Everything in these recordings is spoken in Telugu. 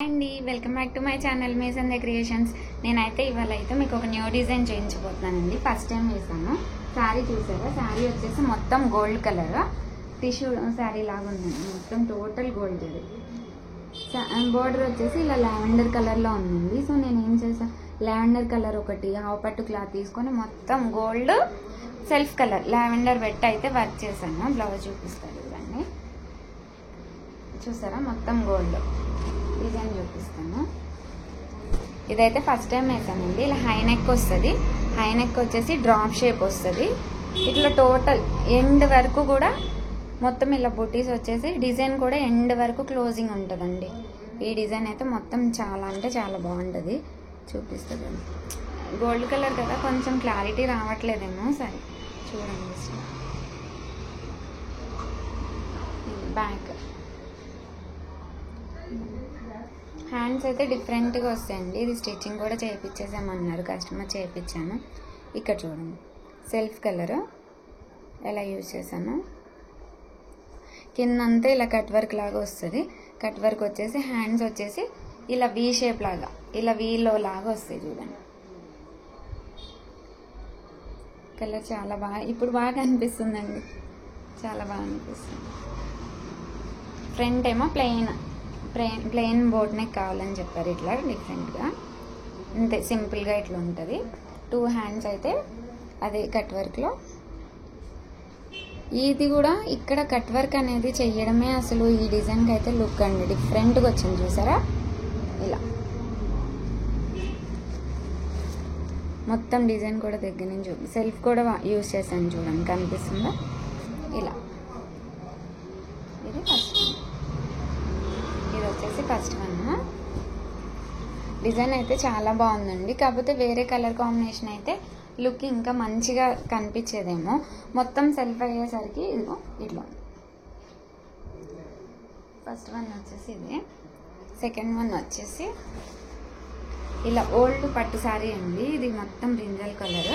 అండి welcome back to my channel me Sandhya creations. నేనైతే ఇవాళ అయితే మీకు ఒక న్యూ డిజైన్ చేయించబోతున్నానండి. ఫస్ట్ టైం వేసాను. శారీ చూసారా? శారీ వచ్చేసి మొత్తం గోల్డ్ కలర్ టిష్యూ శారీ లాగా ఉందండి. మొత్తం టోటల్ గోల్డ్ ఇది. బోర్డర్ వచ్చేసి ఇలా లావెండర్ కలర్లో ఉందండి. సో నేను ఏం చేసాను, లావెండర్ కలర్ ఒకటి హావ్ పట్టు క్లాత్ తీసుకొని మొత్తం గోల్డ్ సెల్ఫ్ కలర్ లావెండర్ పెట్టి అయితే వర్క్ చేశాను. బ్లౌజ్ చూపిస్తాను ఇవన్నీ చూసారా? మొత్తం గోల్డ్ డిజైన్ చూపిస్తాను. ఇదైతే ఫస్ట్ టైం వేసానండి. ఇలా హై నెక్ వస్తుంది. హై నెక్ వచ్చేసి డ్రాప్ షేప్ వస్తుంది. ఇట్లా టోటల్ ఎండ్ వరకు కూడా మొత్తం ఇలా బుటీస్ వచ్చేసి డిజైన్ కూడా ఎండ్ వరకు క్లోజింగ్ ఉంటుందండి. ఈ డిజైన్ అయితే మొత్తం చాలా అంటే చాలా బాగుంటుంది. చూపిస్తుంది. గోల్డ్ కలర్ కదా, కొంచెం క్లారిటీ రావట్లేదేమో. సరే చూడండి. బ్యాక్ హ్యాండ్స్ అయితే డిఫరెంట్గా వస్తాయండి. ఇది స్టిచ్చింగ్ కూడా చేయించేసామన్నారు కస్టమర్, చేయించాను. ఇక్కడ చూడండి సెల్ఫ్ కలర్ ఎలా యూజ్ చేశాను. కిందంతా ఇలా కట్ వర్క్ లాగా వస్తుంది. కట్ వర్క్ వచ్చేసి హ్యాండ్స్ వచ్చేసి ఇలా వీ షేప్ లాగా, ఇలా వీలో లాగా వస్తాయి చూడండి. కలర్ చాలా బాగా ఇప్పుడు బాగా అనిపిస్తుందండి. చాలా బాగా అనిపిస్తుంది. ఫ్రంట్ ఏమో ప్లెయిన్ బోట్ నెక్ కావాలని చెప్పారు. ఇట్లా డిఫరెంట్గా అంతే సింపుల్గా ఇట్లా ఉంటుంది. 2 హ్యాండ్స్ అయితే అదే కట్ వర్క్లో. ఇది కూడా ఇక్కడ కట్ వర్క్ అనేది చెయ్యడమే అసలు ఈ డిజైన్కి అయితే లుక్ అండి. డిఫరెంట్గా వచ్చింది చూసారా? ఇలా మొత్తం డిజైన్ కూడా దగ్గర నుంచి సెల్ఫ్ కూడా యూజ్ చేశాను చూడండి. కనిపిస్తుందా? ఇలా ఇది ఫస్ట్, ఇది వచ్చేసి ఫస్ట్ వన్. డిజైన్ అయితే చాలా బాగుందండి. కాకపోతే వేరే కలర్ కాంబినేషన్ అయితే లుక్ ఇంకా మంచిగా కనిపించేదేమో. మొత్తం సెల్ఫ్ అయ్యేసరికి ఇదిగో ఇట్లా. ఫస్ట్ వన్ వచ్చేసి ఇది. సెకండ్ వన్ వచ్చేసి ఇలా ఓల్డ్ పట్టు సారీ అండి. ఇది మొత్తం బ్రింజల్ కలర్.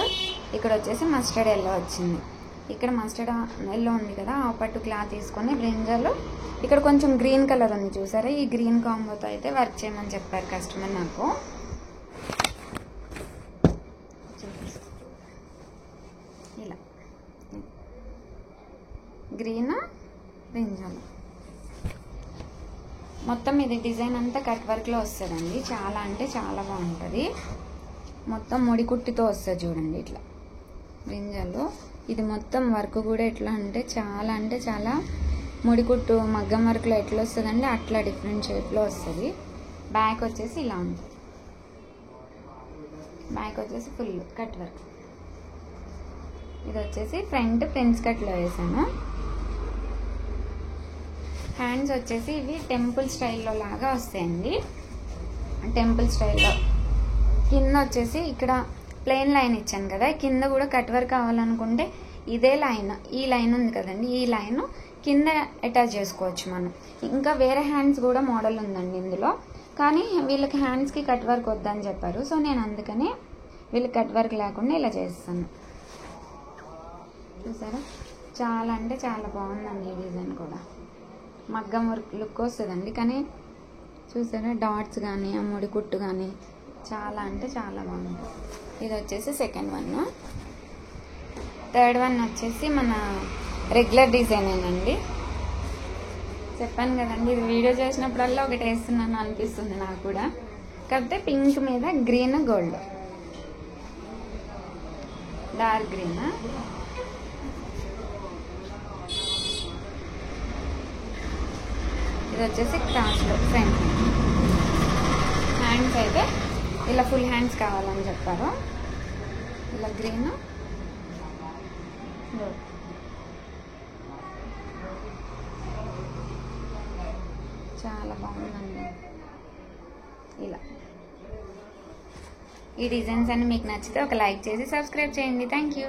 ఇక్కడ వచ్చేసి మస్టర్డ్ ఎల్లో వచ్చింది. ఇక్కడ మస్టర్డ్ ఎల్లో ఉంది కదా, ఆ పట్టు క్లాత్ తీసుకొని బ్రింజల్ ఇక్కడ కొంచెం గ్రీన్ కలర్ ఉంది చూసారా? ఈ గ్రీన్ కాంబోతో అయితే వర్క్ చేయమని చెప్పారు కస్టమర్ నాకు. ఇలా గ్రీన్ బ్రింజల్ మొత్తం ఇది డిజైన్ అంతా కట్ వర్క్లో వస్తుందండి. చాలా అంటే చాలా బాగుంటుంది. మొత్తం ముడి కుట్టితో వస్తుంది చూడండి. ఇట్లా బ్రింజల్ ఇది మొత్తం వర్క్ కూడా ఎట్లా అంటే చాలా ముడికుట్టు మగ్గం వర్క్లో ఎట్లా వస్తుందండి అట్లా డిఫరెంట్ షేప్లో వస్తుంది. బ్యాక్ వచ్చేసి ఇలా ఉంటుంది. బ్యాక్ వచ్చేసి ఫుల్ కట్ వర్క్. ఇది వచ్చేసి ఫ్రంట్ ప్రిన్స్ కట్లో వేసాను. హ్యాండ్స్ వచ్చేసి ఇవి టెంపుల్ స్టైల్లో లాగా వస్తాయండి. టెంపుల్ స్టైల్లో కింద వచ్చేసి ఇక్కడ ప్లెయిన్ లైన్ ఇచ్చాను కదా, కింద కూడా కట్ వర్క్ కావాలనుకుంటే ఇదే లైన్, ఈ లైన్ ఉంది కదండి, ఈ లైన్ కింద అటాచ్ చేసుకోవచ్చు మనం. ఇంకా వేరే హ్యాండ్స్ కూడా మోడల్ ఉందండి ఇందులో. కానీ వీళ్ళకి హ్యాండ్స్కి కట్ వర్క్ వద్దని చెప్పారు. సో నేను అందుకని వీళ్ళకి కట్ వర్క్ లేకుండా ఇలా చేస్తాను. చూసారా? చాలా అంటే చాలా బాగుందండి ఈ డిజైన్ కూడా. మగ్గం వర్క్ లుక్ వస్తుందండి. కానీ చూసారా డాట్స్ కానీ ఆ ముడి కుట్టు కానీ చాలా అంటే చాలా బాగుంది. ఇది వచ్చేసి సెకండ్ వన్. థర్డ్ వన్ వచ్చేసి మన రెగ్యులర్ డిజైనేనండి. చెప్పాను కదండి, ఇది వీడియో చేసినప్పుడల్లా ఒకటి వేస్తున్నాను అనిపిస్తుంది నాకు కూడా. కాకపోతే పింక్ మీద గ్రీన్ గోల్డ్, డార్క్ గ్రీన్. ఇది వచ్చేసి క్రాస్లో ఫ్రంట్. హ్యాండ్స్ అయితే ఇలా ఫుల్ హ్యాండ్స్ కావాలని చెప్పారు. ఇలా గ్రీన్ చాలా బాగుందండి. ఇలా ఈ డిజైన్స్ అన్ని మీకు నచ్చితే ఒక లైక్ చేసి సబ్స్క్రైబ్ చేయండి. Thank you.